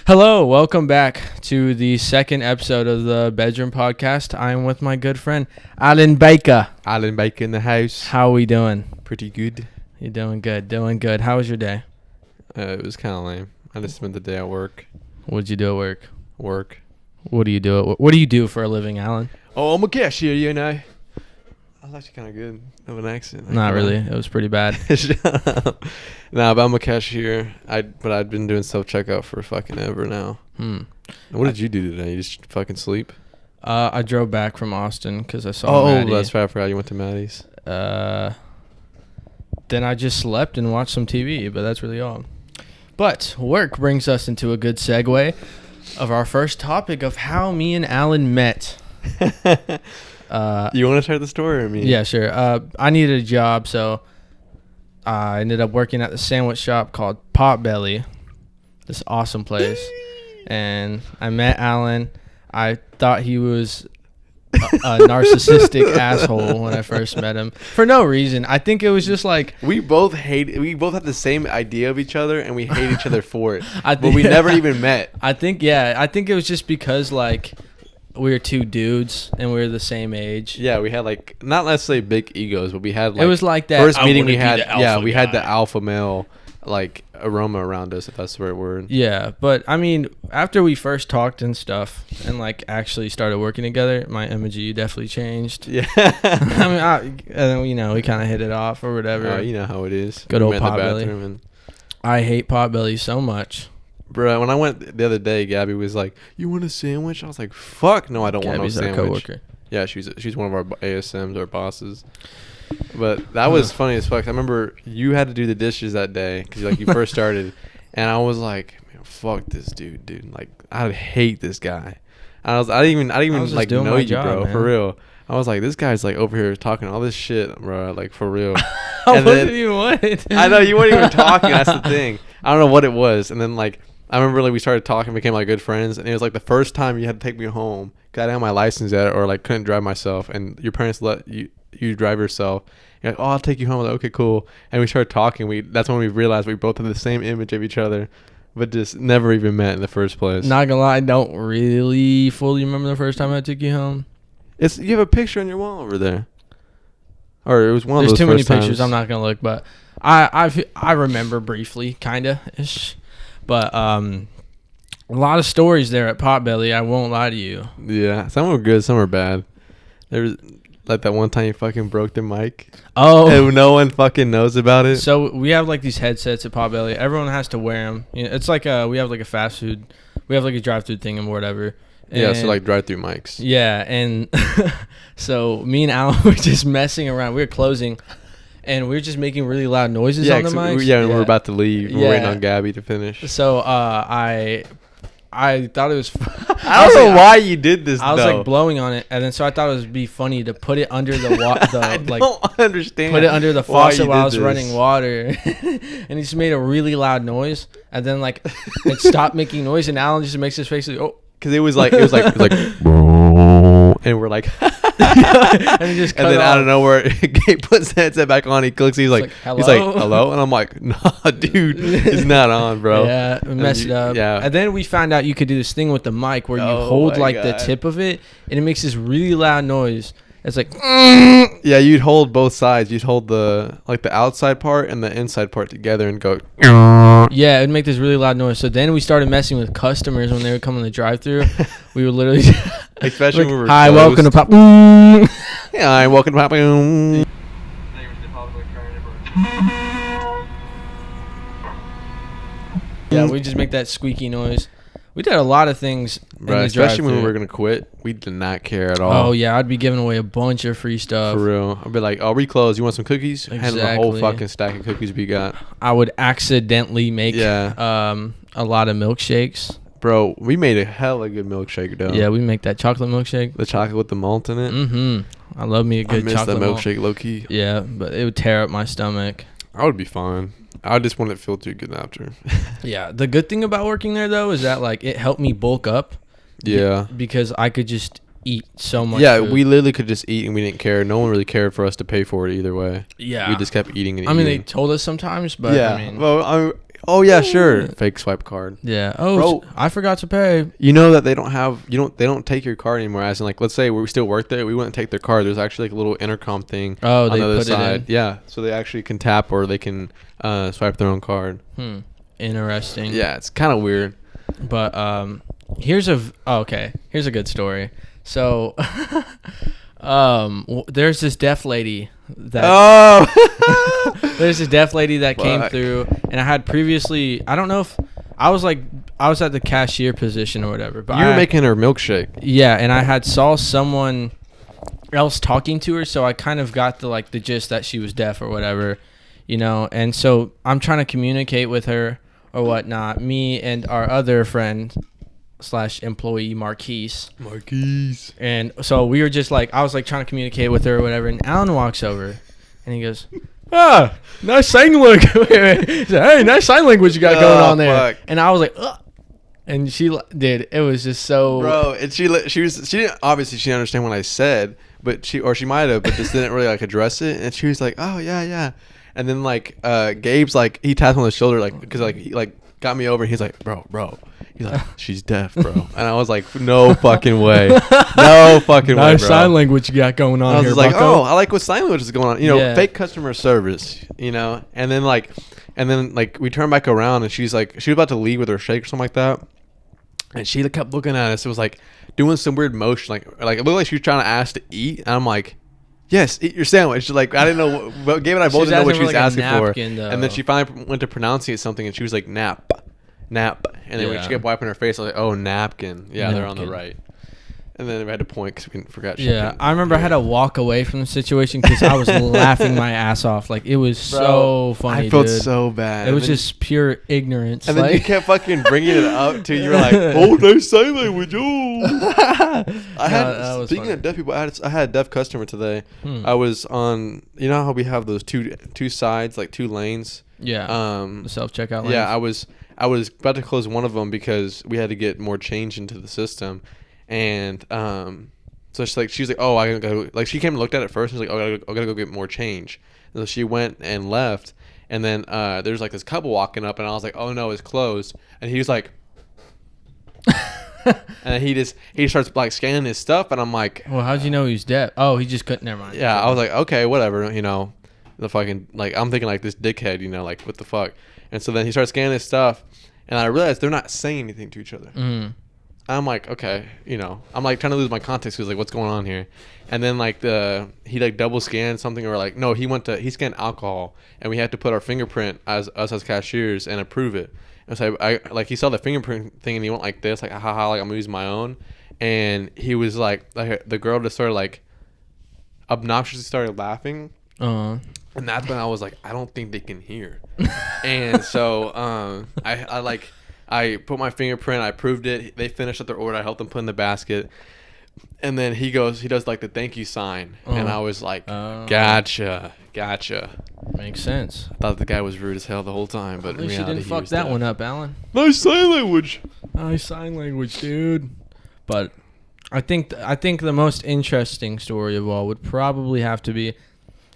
Hello, welcome back to the second episode of the Bedroom Podcast. I am with my good friend, Alan Baker. Alan Baker in the house. How are we doing? Pretty good. You're doing good. How was your day? It was kind of lame. I just spent the day at work. What'd you do at work? Work. What do you do? What do you do for a living, Alan? Oh, I'm a cashier, you know. I was actually kind of good of an accent. Not really. It was pretty bad. Shut up. Nah, but I'm a cashier. But I've been doing self-checkout for fucking ever now. What did you do today? You just fucking sleep? I drove back from Austin because I saw Maddie. Oh, that's right. I forgot you went to Maddie's. Then I just slept and watched some TV, but that's really all. But work brings us into a good segue of our first topic of how me and Alan met. You want to start the story or me? Yeah, sure. I needed a job, so I ended up working at the sandwich shop called Potbelly. This awesome place. And I met Alan. I thought he was a narcissistic asshole when I first met him for no reason. I think it was just like we both had the same idea of each other and we hate each other for it. But we yeah. never even met. I think it was just because like we were two dudes and we were the same age. Yeah, we had like not necessarily big egos, but we had like it was like that first meeting we had. Yeah, we had the alpha male like aroma around us, if that's the right word. Yeah, but I mean, after we first talked and stuff, and like actually started working together, my image of you definitely changed. Yeah, I mean, and then, we kind of hit it off or whatever. You know how it is. Good old Potbelly. And I hate Potbelly so much. Bro, when I went the other day, Gabby was like, "You want a sandwich?" I was like, "Fuck no, I don't want no sandwich." Gabby's our coworker. Yeah, she's one of our ASMs, our bosses. But that was funny as fuck. I remember you had to do the dishes that day because you first started, and I was like, "Man, fuck this dude. Like, I hate this guy." I didn't even like know you, job, bro. Man. For real. I was like, this guy's like over here talking all this shit, bro. Like for real. I wasn't even what? I know you weren't even talking. That's the thing. I don't know what it was, and then like. I remember like we started talking, became like good friends, and it was like the first time you had to take me home because I didn't have my license yet or like couldn't drive myself, and your parents let you drive yourself. You're like, "Oh, I'll take you home." I was like, "Okay, cool." And we started talking. That's when we realized we both had the same image of each other, but just never even met in the first place. Not gonna lie, I don't really fully remember the first time I took you home. You have a picture on your wall over there, or it was one of those. There's too many times. pictures. I'm not gonna look, but I remember briefly, kinda ish. But a lot of stories there at Potbelly. I won't lie to you. Yeah, some were good, some were bad. There was like that one time you fucking broke the mic. Oh, and no one fucking knows about it. So we have like these headsets at Potbelly. Everyone has to wear them. It's like we have like a fast food. We have like a drive-through thing and whatever. And yeah, so like drive-through mics. Yeah, and so me and Alan were just messing around. We were closing. And we were just making really loud noises on the mics. We were about to leave. We were waiting on Gabby to finish. So I thought it was. I don't know why you did this. I was like blowing on it, and then so I thought it would be funny to put it under the I don't understand. Put it under the faucet while I was running water, and he just made a really loud noise, and then like it stopped making noise, and Alan just makes his face like, oh, because it was like and we're like. and, he just and then out of nowhere, Gabe puts the headset back on. He clicks. He's like, hello, and I'm like, nah, dude, it's not on, bro. Yeah, we messed it up. Yeah, and then we found out you could do this thing with the mic where you hold like the tip of it, and it makes this really loud noise. It's like, yeah, you'd hold both sides. You'd hold the outside part and the inside part together and go. Yeah, it'd make this really loud noise. So then we started messing with customers when they would come in the drive-thru. We would literally, especially when we were hi, closed. welcome to Pop. Hi, welcome to Pop. Yeah, we just make that squeaky noise. We did a lot of things, right? Especially when we were gonna quit, we did not care at all. Oh yeah, I'd be giving away a bunch of free stuff. For real, I'd be like, "Oh, we closed. You want some cookies?" Exactly. And the whole fucking stack of cookies we got. I would accidentally make a lot of milkshakes. Bro, we made a hella good milkshake though. Yeah, we make that chocolate milkshake. The chocolate with the malt in it. Mm-hmm. I love me a good chocolate malt. I miss that milkshake low key. Yeah, but it would tear up my stomach. I would be fine. I just want it feel too good after. Yeah, the good thing about working there though is that like it helped me bulk up. Yeah. Because I could just eat so much. Yeah, food. we literally could just eat and we didn't care. No one really cared for us to pay for it either way. Yeah. We just kept eating and I mean, eating. they told us sometimes, but yeah. I mean, well, oh yeah, sure, fake swipe card. Yeah. Oh, Bro. I forgot to pay. You know that they don't take your card anymore. As in, like, let's say we still work there, we wouldn't take their card. There's actually like a little intercom thing. Oh, on they the other put side. it in. Yeah, so they actually can tap or they can swipe their own card. Interesting. Yeah, it's kind of weird. But here's a good story. So there's this deaf lady that there's this deaf lady that came through, and I had previously, I don't know if I was at the cashier position or whatever, but You were making her milkshake. Yeah, and I had saw someone else talking to her, so I kind of got the gist that she was deaf or whatever, and so I'm trying to communicate with her or whatnot, me and our other friend / employee Marquise. And so we were just I was trying to communicate with her or whatever, and Alan walks over and he goes, nice sign language. He said, hey, nice sign language you got going on there. Fuck. And I was like, ugh. And she did. It was just so, bro. And she didn't, obviously she didn't understand what I said, but she might have, but just didn't really address it. And she was like, oh yeah. And then Gabe's he tapped on the shoulder because he got me over and he's like, bro. He's like, she's deaf, bro. And I was like, no fucking way. No fucking way, bro. Nice sign language you got going on here, I was like, bucko. I like what sign language is going on. Fake customer service, And then we turned back around and she was about to leave with her shake or something like that. And she kept looking at us. It was doing some weird motion. It looked like she was trying to ask to eat. And I'm like, yes, eat your sandwich. I didn't know. But Gabe and I both didn't know what she was asking for. And then she finally went to pronunciate something, and she was like, nap. And then when she kept wiping her face, I was like, oh, napkin. Yeah, they're on the right. And then we had to point because we forgot. Yeah, I remember I had to walk away from the situation because I was laughing my ass off. It was so funny. I felt so bad. It was just pure ignorance. And then you kept fucking bringing it up too. You were like, "Oh, nice sign language." Oh, speaking of deaf people, I had a deaf customer today. I was on. You know how we have those two sides, two lanes. Yeah. The self checkout lanes. Yeah, I was about to close one of them because we had to get more change into the system. And so she was like, oh, I gotta go. She came and looked at it first and was like, oh, I gotta go get more change. And so she went and left, and then there's this couple walking up, and I was like, oh no, it's closed. And he was like, and then he starts scanning his stuff, and I'm like, well, how'd you know he was deaf? Oh, he just couldn't. Never mind. Yeah, I was like, okay, whatever, the fucking I'm thinking this dickhead, what the fuck. And so then he starts scanning his stuff, and I realized they're not saying anything to each other. Mm. I'm like, okay, I'm trying to lose my context because what's going on here? And then he double scanned something or no, he scanned alcohol, and we had to put our fingerprint as cashiers and approve it. And so I he saw the fingerprint thing and he went like this, haha, I'm using my own. And he was the girl just started obnoxiously started laughing. And that's when I was like, I don't think they can hear. And so I put my fingerprint, I proved it. They finished up their order. I helped them put in the basket. And then he does the thank you sign. And I was like, gotcha. Makes sense. I thought the guy was rude as hell the whole time, but at least you didn't fuck that one up, Alan. Nice sign language. Nice sign language, dude. But I think the most interesting story of all would probably have to be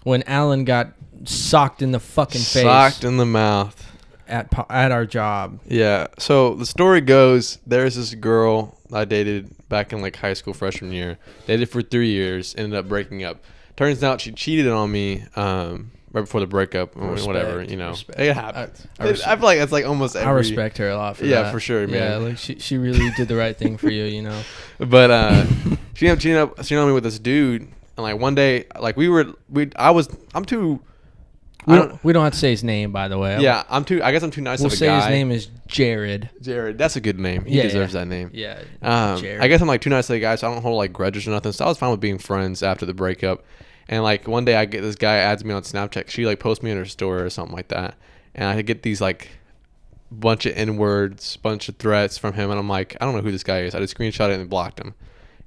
when Alan got socked in the fucking face. Socked in the mouth. At our job. Yeah. So the story goes, there's this girl I dated back in high school freshman year. Dated for 3 years. Ended up breaking up. Turns out she cheated on me right before the breakup. Whatever. Respect. It happens. I feel like it's almost every. I respect her a lot for that. Yeah, for sure, man. Yeah, she really did the right thing for you. But she ended up cheating on me with this dude. And one day, I'm too. We don't have to say his name, by the way. Yeah, I guess I'm too nice of a guy. We'll say his name is Jared. Jared, that's a good name. He deserves that name. Yeah. Jared. I guess I'm too nice of a guy, so I don't hold grudges or nothing. So I was fine with being friends after the breakup. And one day I get this guy adds me on Snapchat. She posts me in her story or something like that, and I get these bunch of N-words, bunch of threats from him, and I'm like, I don't know who this guy is. I just screenshot it and blocked him.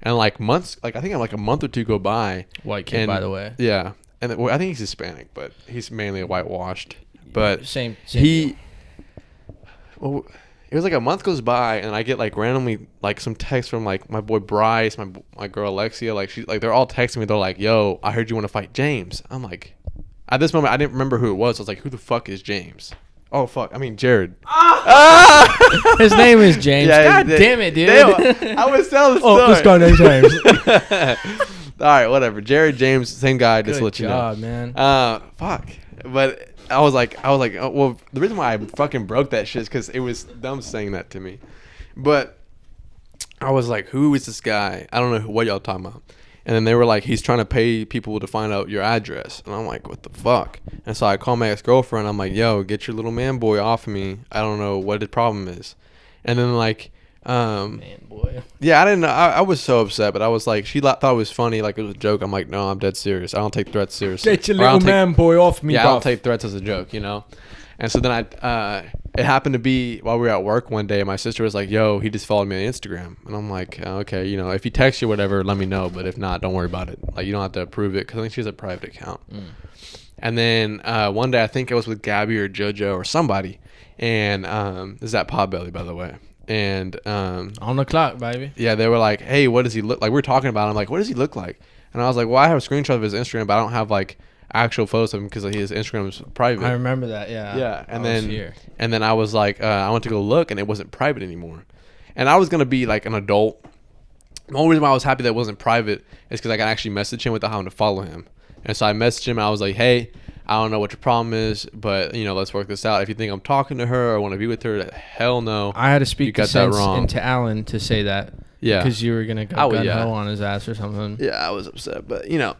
And months, I think a month or two go by. White kid, by the way. Yeah. And I think he's Hispanic, but he's mainly whitewashed. But same well, it was a month goes by, and I get randomly some text from my boy Bryce, my girl Alexia. She they're all texting me. They're like, "Yo, I heard you want to fight James." I'm like, at this moment, I didn't remember who it was. I was like, "Who the fuck is James?" Oh fuck! I mean Jared. His name is James. Yeah, God damn it, dude. Damn, I was telling the story. Oh, this guy named James. All right, whatever. Jared, James, same guy. Just to let you know. Good job, man. Fuck. But I was like, oh, well, the reason why I fucking broke that shit is because it was them saying that to me. But I was like, who is this guy? I don't know what y'all talking about. And then they were like, he's trying to pay people to find out your address. And I'm like, what the fuck? And so I called my ex-girlfriend. I'm like, yo, get your little man boy off of me. I don't know what the problem is. And then like, man boy. yeah, I didn't know. I was so upset, but I was like, she thought it was funny, like it was a joke. I'm like, no, I'm dead serious. I don't take threats seriously. Get your little man boy off me, yeah, buff. I don't take threats as a joke, you know? And so then it happened to be while we were at work one day, my sister was like, yo, he just followed me on Instagram. And I'm like, okay, you know, if he texts you, whatever, let me know. But if not, don't worry about it. Like, you don't have to approve it because I think she has a private account. And then one day, I think it was with Gabby or JoJo or somebody. And this is at Potbelly, by the way. And on the clock, baby. yeah, they were like, hey, what does he look like? We were talking about him. Like, what does he look like? And I was like, well, I have a screenshot of his Instagram, but I don't have like actual photos of him because his Instagram is private. I remember that. Yeah. Yeah, and then I was like, I went to go look, and it wasn't private anymore. And I was gonna be like an adult. The only reason why I was happy that it wasn't private is because I could actually message him without having to follow him. And so I messaged him, and I was like, hey, I don't know what your problem is, but you know, let's work this out. If you think I'm talking to her or want to be with her, hell no. I had to speak the sense into Alan to say that. Yeah, because you were gonna go gun-ho on his ass or something. Yeah, I was upset, but you know,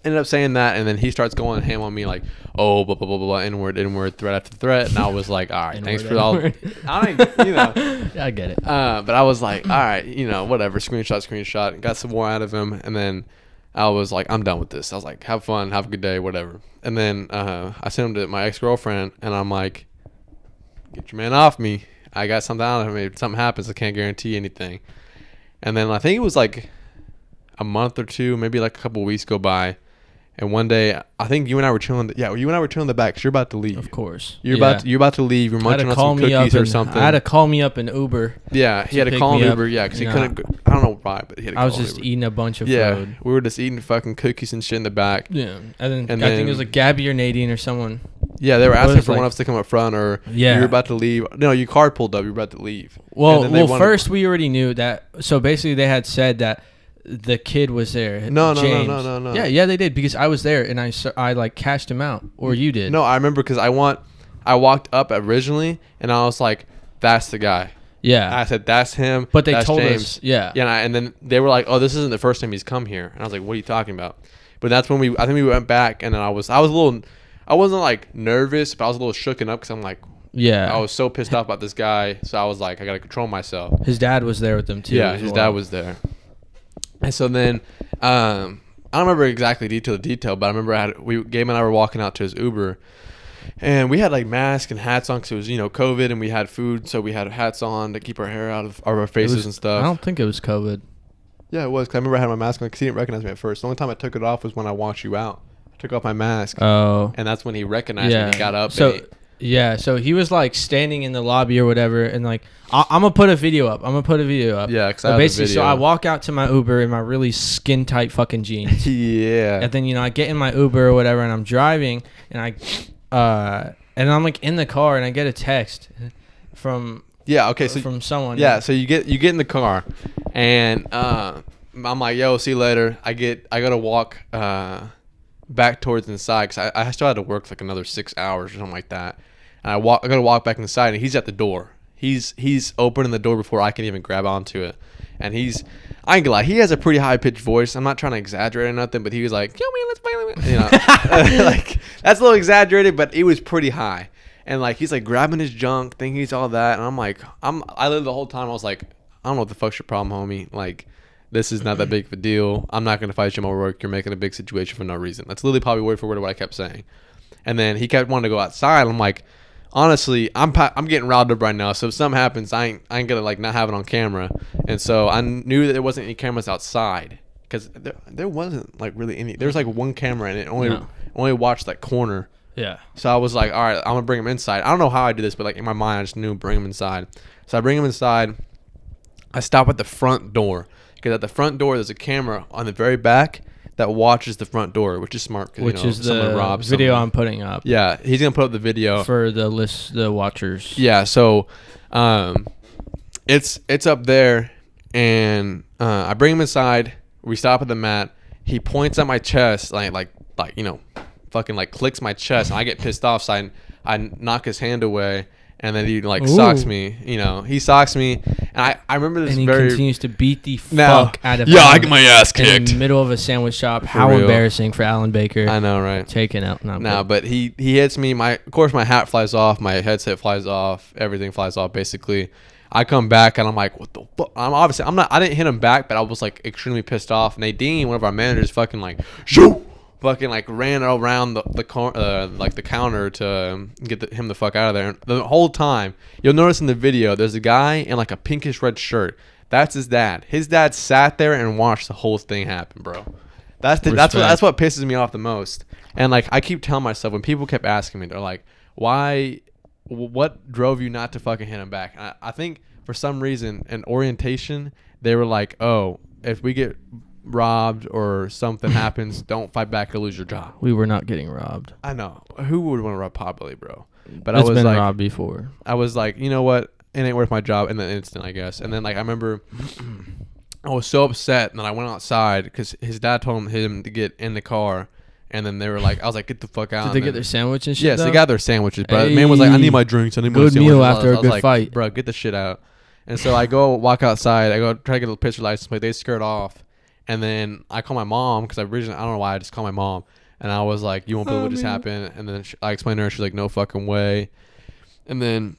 ended up saying that, and then he starts going ham on me like, oh, blah blah blah blah, blah, n-word, threat after threat, and I was like, all right, thanks for all. I ain't, you know, I get it. But I was like, all right, you know, whatever, screenshot, got some more out of him, and then I was like, I'm done with this. I was like, have fun, have a good day, whatever. And then I sent him to my ex-girlfriend, and I'm like, get your man off me. I got something out of him. If something happens, I can't guarantee anything. And then I think it was like a month or two, maybe like a couple of weeks go by. And one day, I think you and I were chilling. You and I were chilling in the back because you're about to leave. Of course. You're about to leave. You're munching on some cookies or something. I had to call me up in Uber. Yeah, he had to call an Uber. Yeah, because he couldn't. I don't know why, but he had to call I was just eating a bunch of food. Yeah, we were just eating fucking cookies and shit in the back. Yeah, and then I think it was like Gabby or Nadine or someone. Yeah, they were asking for one of us to come up front, or you were about to leave. No, your car pulled up. You were about to leave. Well, first we already knew that. So basically, they had said that the kid was there. No. Yeah, they did because I was there and I like cashed him out, or you did. No, I remember because I walked up originally and I was like, "That's the guy." Yeah, I said, "That's him." But they told James. us, yeah. And then they were like, "Oh, this isn't the first time he's come here." And I was like, "What are you talking about?" But that's when I think we went back, and then I was a little, I wasn't like nervous, but I was a little shooken up because I'm like, yeah, I was so pissed off about this guy, so I was like, I gotta control myself. His dad was there with them too. Yeah, his dad was there. And so then, I don't remember exactly detail, but I remember Gabe and I were walking out to his Uber, and we had like masks and hats on because it was, you know, COVID, and we had food, so we had hats on to keep our hair out of our faces and stuff. I don't think it was COVID. Yeah, it was. Cause I remember I had my mask on because he didn't recognize me at first. The only time I took it off was when I walked you out. I took off my mask. Oh. And that's when he recognized me and he got up. So he was like standing in the lobby or whatever, and like I'm gonna put a video up. Yeah, because basically, so I walk out to my Uber in my really skin tight fucking jeans. Yeah. And then I get in my Uber or whatever, and I'm driving, and I'm like in the car, and I get a text from from someone. Yeah. So you get in the car, and I'm like, yo, see you later. I gotta walk back towards inside because I still had to work like another 6 hours or something like that. And I gotta walk back inside, and he's at the door. He's opening the door before I can even grab onto it. And I ain't gonna lie, he has a pretty high pitched voice. I'm not trying to exaggerate or nothing, but he was like, yo man, let's play, you know, like that's a little exaggerated, but it was pretty high. And like he's like grabbing his junk, thinking he's all that, and I'm like, I lived the whole time. I was like, I don't know what the fuck's your problem, homie. Like, this is not that big of a deal. I'm not gonna fight you over work. You're making a big situation for no reason. That's literally probably word for word what I kept saying. And then he kept wanting to go outside. I'm like, honestly, I'm getting riled up right now. So if something happens, I ain't gonna like not have it on camera. And so I knew that there wasn't any cameras outside because there wasn't like really any. There was like one camera and it only watched that corner. Yeah. So I was like, all right, I'm gonna bring him inside. I don't know how I did this, but like in my mind, I just knew bring him inside. So I bring him inside. I stop at the front door because at the front door there's a camera on the very back that watches the front door, which is smart. Which is someone the robs video someone. I'm putting up. Yeah, he's gonna put up the video for the watchers. Yeah, so it's up there, and I bring him inside. We stop at the mat. He points at my chest, like fucking like clicks my chest, and I get pissed off. So I knock his hand away, and then he like socks me. He socks me, and I remember this and he continues to beat the fuck out of Yeah, Alan I get my ass kicked in the middle of a sandwich shop. How real. Embarrassing for Alan Baker. I know, right? Taken out. But he hits me. Of course, my hat flies off. My headset flies off. Everything flies off. Basically, I come back and I'm like, what the fuck? I didn't hit him back, but I was like extremely pissed off. Nadine, one of our managers, fucking like shoot. Fucking like ran around the counter to get him the fuck out of there. And the whole time, you'll notice in the video, there's a guy in like a pinkish red shirt. That's his dad. His dad sat there and watched the whole thing happen, bro. That's what pisses me off the most. And like I keep telling myself, when people kept asking me, they're like, "Why? What drove you not to fucking hit him back?" And I think for some reason in orientation, they were like, "Oh, if we get robbed or something happens, don't fight back or lose your job." We were not getting robbed. I know. Who would want to rob potbelly, bro? But It's I was been like, robbed before. I was like, you know what? It ain't worth my job in the instant, I guess. And then like I remember, I was so upset, and then I went outside because his dad told him to get in the car, and then they were like, I was like, get the fuck out. Did they get their sandwich and shit? Yes, though? they got their sandwiches, but the man was like, I need my drinks. I need my Good sandwiches. meal after a I was good like, fight. bro, get the shit out. And so I go walk outside. I go try to get a picture license plate. They skirt off. And then I call my mom because I don't know why I just called my mom. And I was like, you won't believe what just happened. And then I explained to her. She's like, no fucking way. And then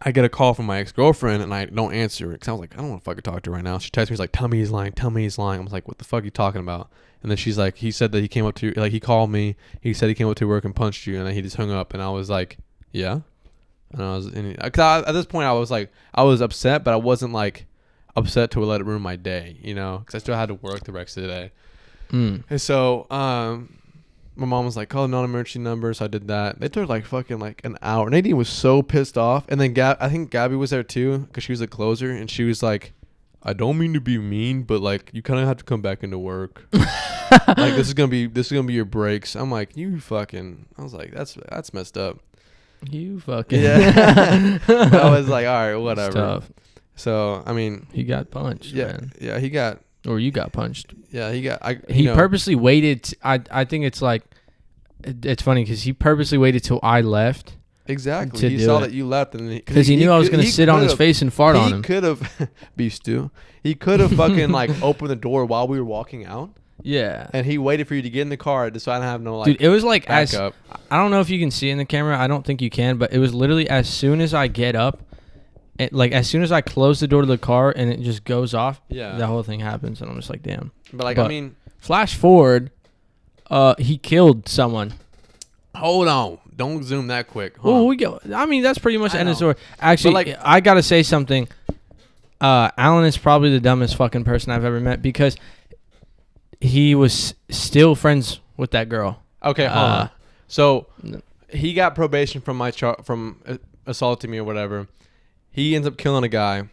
I get a call from my ex-girlfriend, and I don't answer it because I was like, I don't want to fucking talk to her right now. She texts me, she's like, tell me he's lying. Tell me he's lying. I was like, what the fuck are you talking about? And then she's like, he said that he came up to you. Like, he called me. He said he came up to work and punched you. And then he just hung up. And I was like, yeah. And I was, at this point, I was like, I was upset, but I wasn't like upset to let it ruin my day, because I still had to work the rest of the day. And so my mom was like, call the non-emergency number. So I did that. They took like fucking like an hour. Nadine was so pissed off. And then I think Gabby was there too, because she was a closer, and she was like, I don't mean to be mean, but like you kind of have to come back into work. Like this is gonna be your breaks. I'm like, I was like, that's messed up. You fucking yeah. I was like, all right, whatever. Tough. So I mean, he got punched. Man. Yeah, he got. Or you got punched. Yeah, he got. He purposely waited. I think it's like, it's funny because he purposely waited till I left. Exactly. He saw that you left, and because he knew I was gonna sit on his face and fart on him. He could have, beef stew. He could have fucking like opened the door while we were walking out. Yeah. And he waited for you to get in the car, so I didn't have no like. Dude, it was like backup. I don't know if you can see in the camera. I don't think you can, but it was literally as soon as I get up. Like as soon as I close the door to the car and it just goes off, the whole thing happens, and I'm just like, damn. But I mean, flash forward, he killed someone. Hold on, don't zoom that quick. Oh, we go. I mean, that's pretty much the end of the story. Actually, I gotta say something. Alan is probably the dumbest fucking person I've ever met because he was still friends with that girl. Okay, hold on. So he got probation from from assaulting me or whatever. He ends up killing a guy.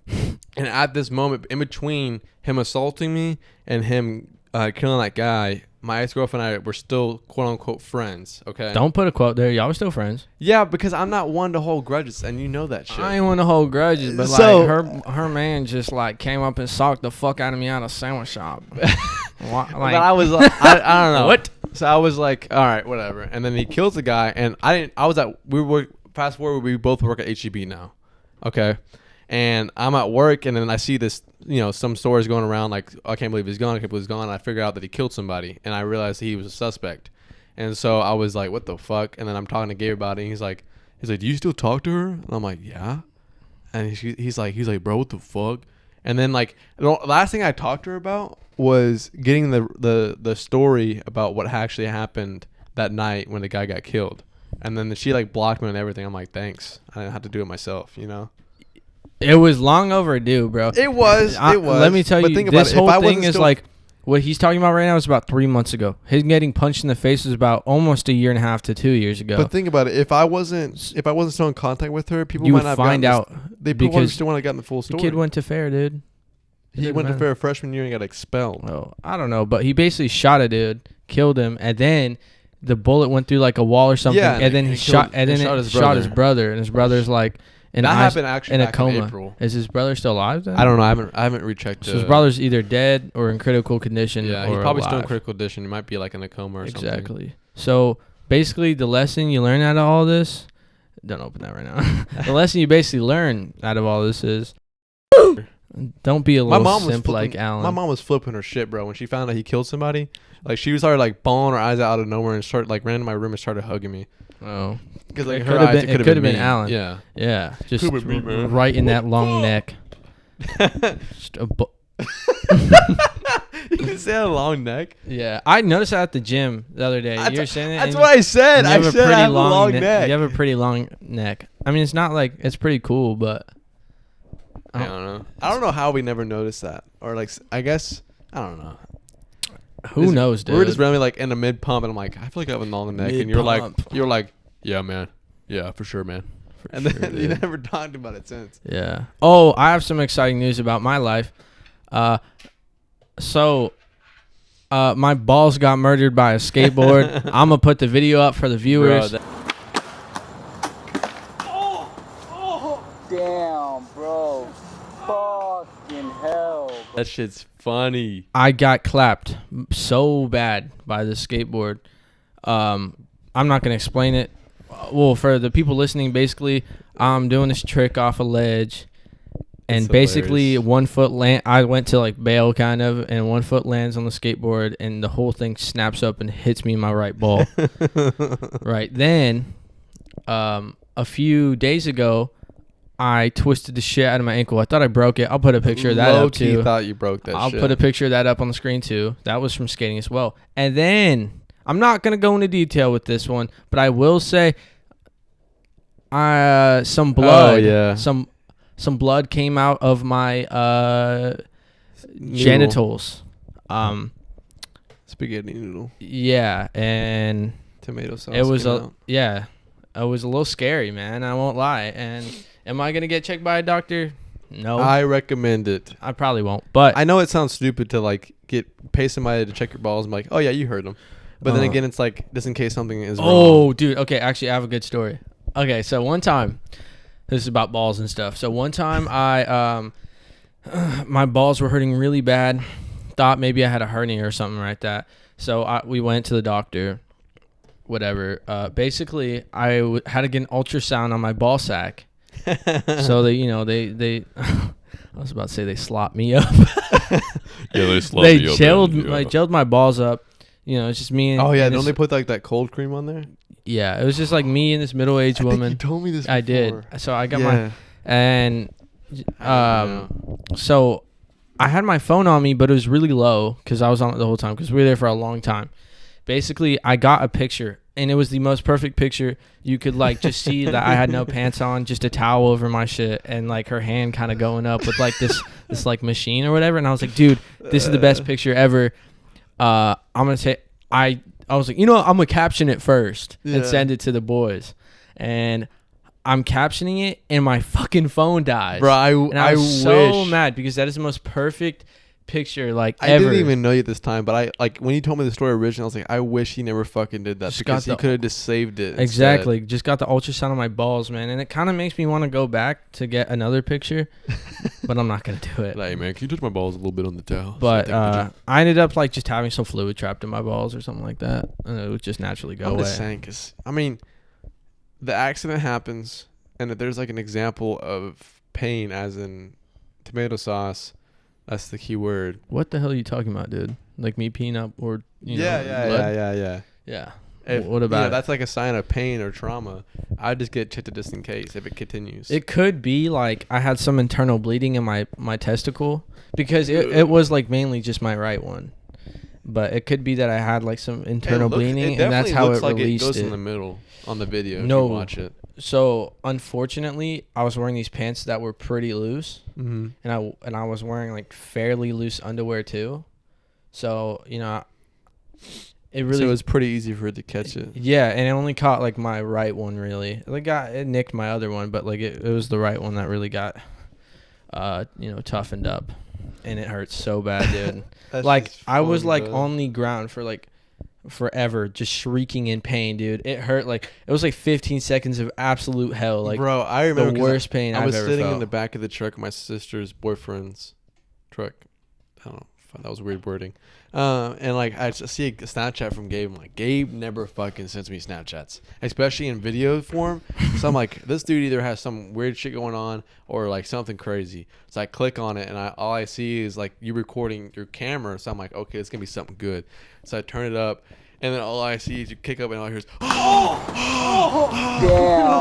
And at this moment, in between him assaulting me and him killing that guy, my ex-girlfriend and I were still quote-unquote friends, okay? Don't put a quote there. Y'all were still friends. Yeah, because I'm not one to hold grudges, and you know that shit. I ain't one to hold grudges, but like her man just like came up and socked the fuck out of me out of a sandwich shop. But I was like, I don't know. What? So I was like, all right, whatever. And then he kills the guy, and fast forward, we both work at HEB now. Okay, and I'm at work, and then I see this, some stories going around like, I can't believe he's gone. I can't believe he's gone. And I figure out that he killed somebody, and I realized he was a suspect. And so I was like, what the fuck? And then I'm talking to Gabe about it, and he's like, do you still talk to her? And I'm like, yeah. And he's like, bro, what the fuck? And then like the last thing I talked to her about was getting the story about what actually happened that night when the guy got killed. And then she like blocked me and everything. I'm like, thanks. I didn't have to do it myself, It was long overdue, bro. It was. Let me tell you, this whole thing is like, what he's talking about right now is about 3 months ago. His getting punched in the face was about almost a year and a half to 2 years ago. But think about it. If I wasn't still in contact with her, people might not find out. They probably still want to get in the full story. The kid went to fair, dude. He went for a freshman year and got expelled. Oh, I don't know, but he basically shot a dude, killed him, and then the bullet went through like a wall or something, Yeah, and then he shot his brother, and his brother's like that happened actually in a back coma. in April. Is his brother still alive then? I don't know. I haven't rechecked. So his brother's either dead or in critical condition. Yeah, or he's probably still in alive. critical condition. He might be like in a coma or something. Exactly. So basically, the lesson you learn out of all this, don't open that right now. The lesson you basically learn out of all this is, don't be a little simp like Alan. My mom was flipping her shit, bro, when she found out he killed somebody. Like she started like bawling her eyes out of nowhere and started like ran into my room and started hugging me. Oh, because like it could have been Alan. Yeah, yeah, just me, man. right in that long neck. Just a You can say a long neck. Yeah, I noticed that at the gym the other day. You were saying that. That's what I said. I said I have a long neck. You have a pretty long neck. I mean, it's not like it's pretty cool, but I don't know. I don't know how we never noticed that, or like I guess I don't know. Who knows, dude? We were just randomly like in a mid pump, and I'm like, I feel like I have a long neck, and you're like, yeah, man, yeah, for sure, man. And then you never talked about it since. Yeah. Oh, I have some exciting news about my life. So my balls got murdered by a skateboard. I'm gonna put the video up for the viewers. Damn, bro. Fucking hell. That shit's funny. I got clapped so bad by the skateboard. I'm not gonna explain it. Well, for the people listening, basically, I'm doing this trick off a ledge, and basically 1 foot land. I went to like bail kind of, and 1 foot lands on the skateboard, and the whole thing snaps up and hits me in my right ball. Right then, a few days ago, I twisted the shit out of my ankle. I thought I broke it. I'll put a picture of that up too. Low-key thought you broke that. I'll put a picture of that up on the screen too. That was from skating as well. And then I'm not gonna go into detail with this one, but I will say, some blood. Oh, yeah. Some blood came out of my genitals. Spaghetti noodle. Yeah, and Tomato sauce. it was it was a little scary, man. I won't lie. And am I gonna get checked by a doctor? No. I recommend it. I probably won't. But I know it sounds stupid to like pay somebody to check your balls and be like, oh yeah, you heard them. But then again, it's like just in case something is wrong. Oh, dude. Okay, actually, I have a good story. Okay, so one time, this is about balls and stuff. So one time, my balls were hurting really bad. Thought maybe I had a hernia or something like that. So we went to the doctor. Whatever. Basically, I had to get an ultrasound on my ball sack. So they I was about to say they slopped me up. Yeah, they slopped me up. They gelled my balls up. It's just me and... Oh, yeah. Don't they put like that cold cream on there? Yeah, it was just like me and this middle-aged woman. You told me this before. I did. So I got my... And so I had my phone on me, but it was really low because I was on it the whole time because we were there for a long time. Basically, I got a picture, and it was the most perfect picture. You could like just see that I had no pants on, just a towel over my shit, and like her hand kind of going up with like this like machine or whatever. And I was like, dude, this is the best picture ever. I'm gonna say I was like, I'm gonna caption it first and send it to the boys, and I'm captioning it, and my fucking phone dies. Bro, I was so mad because that is the most perfect picture like I ever. didn't even know you at this time, but I like when you told me the story originally, I was like, I wish he never fucking did that because he could have just saved it. Exactly. Instead. Just got the ultrasound on my balls, man, and it kind of makes me want to go back to get another picture, but I'm not gonna do it. Like, hey man, can you touch my balls a little bit on the towel? But I ended up like just having some fluid trapped in my balls or something like that, and it would just naturally go away. I'm just saying, because I mean, the accident happens, and if there's like an example of pain, as in tomato sauce. That's the key word. What the hell are you talking about, dude? Like me peeing up or blood? Yeah. What about it? That's like a sign of pain or trauma. I'd just get checked just in case if it continues. It could be like I had some internal bleeding in my testicle because it was like mainly just my right one. But it could be that I had like some internal bleeding, and that's how it released it. It goes in the middle on the video if you watch it. So unfortunately, I was wearing these pants that were pretty loose, and I was wearing like fairly loose underwear too. So it really. So it was pretty easy for it to catch it. Yeah, and it only caught like my right one really. It nicked my other one, but like it was the right one that really got, toughened up. and it hurts so bad, dude. That's Like just I was fun, like bro. on the ground for like forever, just shrieking in pain, dude. It hurt like it was like 15 seconds of absolute hell, like bro, I remember the 'cause worst pain I I've was ever sitting felt. in the back of the truck of my sister's boyfriend's truck. I don't know. That was weird wording. And like I see a Snapchat from Gabe. I'm like, Gabe never fucking sends me Snapchats, especially in video form. So I'm like, this dude either has some weird shit going on or like something crazy. So I click on it and all I see is like you recording your camera. So I'm like, okay, it's gonna be something good. So I turn it up. And then all I see is you kick up and all I hear is, I'm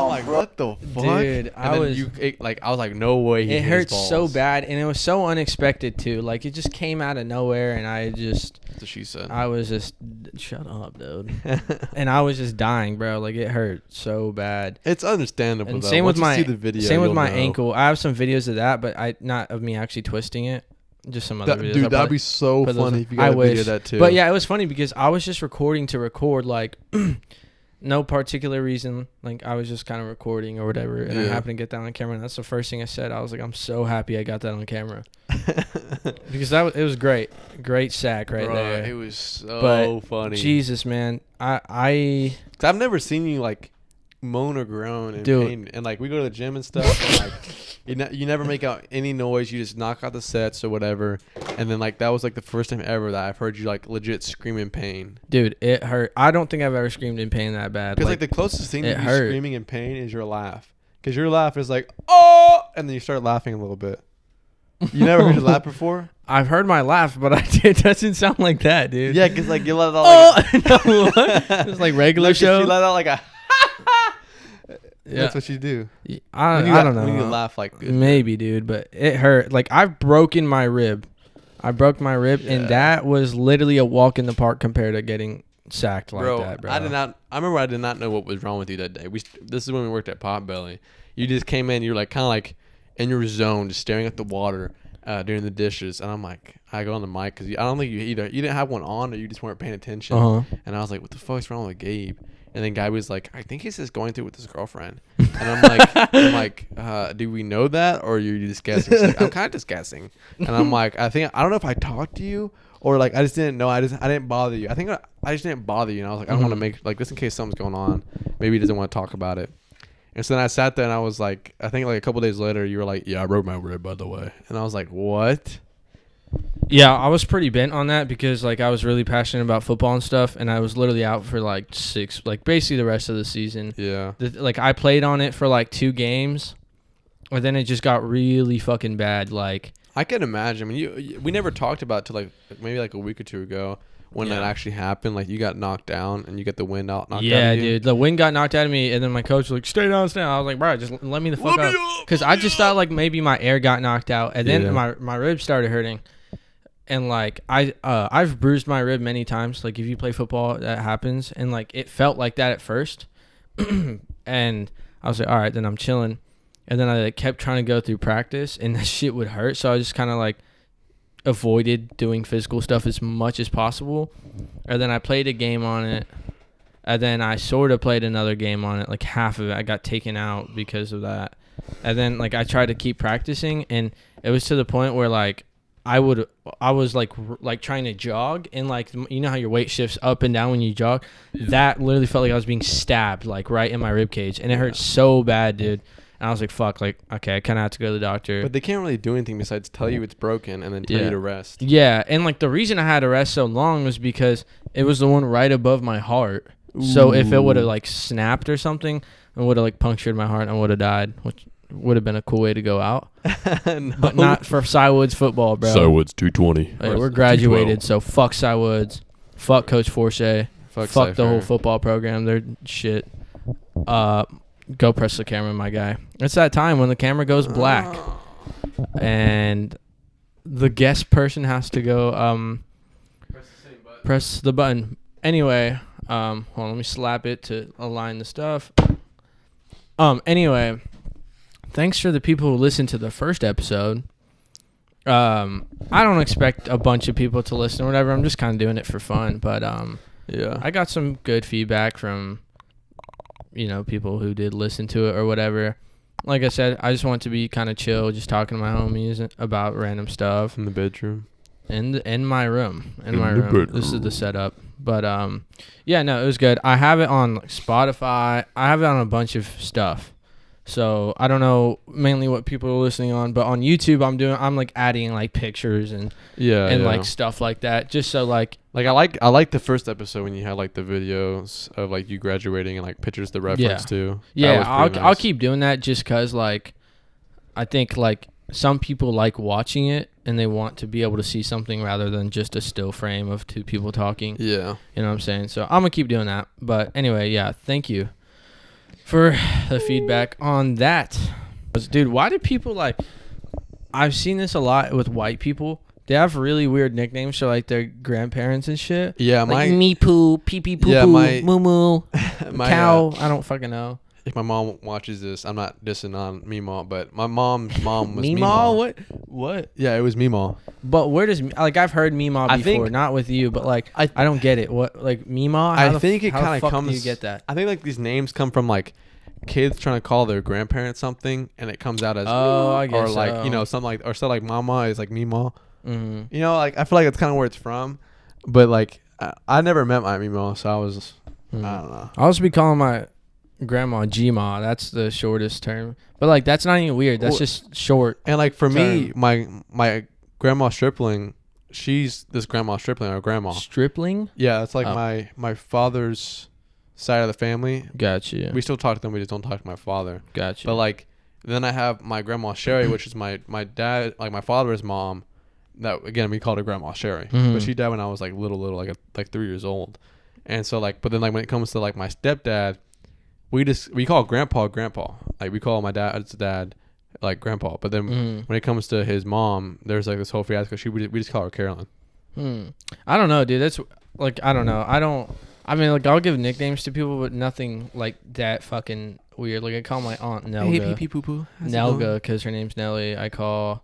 like, what the fuck? Dude, and I then was- I was like, no way. He It hit his hurts so balls. bad, and it was so unexpected too. Like it just came out of nowhere, and That's what she said. I was just shut up, dude. And I was just dying, bro. Like it hurt so bad. It's understandable. And though. same with Once you my see the video, same with you'll my know. ankle. I have some videos of that, but not of me actually twisting it. Just some other videos. I'll Dude, that'd probably be so put those funny in. if you got I a video wish. of that too. But yeah, it was funny because I was just recording to record, like no particular reason. Like I was just kind of recording or whatever, and I Yeah. happened to get that on camera. And that's the first thing I said. I was like, I'm so happy I got that on camera because it was great sack right Bro, there. it was so But funny. Jesus, man, I 'Cause I've never seen you like moan or groan in Dude. pain. And like we go to the gym and stuff. And, like you never make out any noise. You just knock out the sets or whatever. And then like that was like the first time ever that I've heard you like legit scream in pain. dude, it hurt. I don't think I've ever screamed in pain that bad. Because like the closest thing to it you hurt. screaming in pain is your laugh. Because your laugh is like, oh, and then you start laughing a little bit. You never heard your laugh before? I've heard my laugh, but it doesn't sound like that, dude. Yeah, because like you let it out Oh, like no, what? It's like regular Look, show. She let out like a. Yeah. That's what you do. I don't know. When you laugh like good. Maybe, dude, but it hurt. Like I've broken my rib. I broke my rib, Yeah. and that was literally a walk in the park compared to getting sacked like Bro, that, bro. I remember I did not know what was wrong with you that day. This is when we worked at Potbelly. You just came in, you were like kind of like in your zone, just staring at the water doing the dishes, and I'm like, I go on the mic because I don't think you didn't have one on or you just weren't paying attention. Uh-huh. And I was like, what the fuck's wrong with Gabe? And then guy was like, I think he's just going through it with his girlfriend. And I'm like, do we know that or are you just guessing? She's like, I'm kind of just guessing. And I'm like, I don't know if I talked to you or like I just didn't know. I didn't bother you. I think I just didn't bother you. And I was like, I don't want to make like just in case something's going on. Maybe he doesn't want to talk about it. And so then I sat there and I was like, I think like a couple days later, you were like, yeah, I broke my rib by the way. And I was like, what? Yeah, I was pretty bent on that because like I was really passionate about football and stuff, and I was literally out for like basically the rest of the season. Yeah. Like I played on it for like 2 games, and then it just got really fucking bad. Like I can imagine. I mean, we never talked about it till like maybe like a week or two ago when that actually happened. Like you got knocked down and you get the wind knocked out of you. yeah, dude, the wind got knocked out of me, and then my coach was like, "Stay down, stay down." I was like, "Bro, just let me the fuck up," because I just thought like maybe my air got knocked out, and then my ribs started hurting. And like I've bruised my rib many times. Like if you play football, that happens. And like it felt like that at first, and I was like, all right, then I'm chilling. And then I like, kept trying to go through practice, and that shit would hurt. So I just kind of like avoided doing physical stuff as much as possible. And then I played a game on it, and then I sort of played another game on it. Like half of it, I got taken out because of that. And then like I tried to keep practicing, and it was to the point where like I was like trying to jog, and like you know how your weight shifts up and down when you jog. That literally felt like I was being stabbed like right in my rib cage, and it hurt so bad, dude. And I was like, fuck, like okay, I kind of have to go to the doctor. But they can't really do anything besides tell you it's broken and then tell you to rest. Yeah, and like the reason I had to rest so long was because it was the one right above my heart. So if it would have like snapped or something, it would have like punctured my heart and I would have died, which would have been a cool way to go out. No. But not for Cywoods football, bro. Cywoods 220. Hey, we're graduated, so fuck Cywoods. Fuck Coach Forche. Fuck the whole football program. They're shit. Go press the camera, my guy. It's that time when the camera goes black. And the guest person has to go press the button. Anyway, hold on, let me slap it to align the stuff. Anyway, thanks for the people who listened to the first episode. I don't expect a bunch of people to listen or whatever. I'm just kind of doing it for fun. But Yeah. I got some good feedback from, people who did listen to it or whatever. like I said, I just want to be kind of chill, just talking to my homies about random stuff In the bedroom. in my room. In my the room. This is the setup. But yeah, no, it was good. I have it on like, Spotify. I have it on a bunch of stuff. So I don't know mainly what people are listening on, but on YouTube I'm like adding like pictures and like stuff like that, just so like I like the first episode when you had like the videos of like you graduating and like pictures to reference to. Yeah, I'll keep doing that just cause like I think like some people like watching it and they want to be able to see something rather than just a still frame of two people talking. Yeah. You know what I'm saying? So I'm gonna keep doing that. But anyway, yeah, thank you for the feedback on that. Dude, why do people like... I've seen this a lot with white people. They have really weird nicknames for like their grandparents and shit. Yeah, like me poo, pee pee poo poo, moo moo, cow. I don't fucking know. If my mom watches this, I'm not dissing on Meemaw, but my mom's mom was Meemaw. What? Yeah, it was Meemaw. But where does like I've heard Meemaw before, not with you, but like I don't get it. What like Meemaw? I think it kind of comes. Do you get that? I think like these names come from like kids trying to call their grandparents something, and it comes out as I guess or like so. you know something like or so like mama is like Meemaw. Mm-hmm. You know, like I feel like it's kind of where it's from, but like I never met my Meemaw, so I was I don't know. I'll just be calling my grandma Gma. That's the shortest term, but like that's not even weird. That's just short. And like for me, my grandma Stripling, she's this grandma Stripling, our grandma Stripling. Yeah, it's like my father's side of the family. Gotcha. We still talk to them. We just don't talk to my father. Gotcha. But like then I have my grandma Sherry, which is my dad, like my father's mom. That again we called her Grandma Sherry, but she died when I was like little, like 3 years old. And so like, but then like when it comes to like my stepdad, we call grandpa. Like we call my dad's dad like grandpa. But then when it comes to his mom, there's like this whole fiasco. We just call her Carolyn. I don't know, dude. That's like I don't know. I mean, like I'll give nicknames to people, but nothing like that fucking weird. Like I call my aunt Nelga. Hey, pee poo poo. Nelga, because her name's Nelly. I call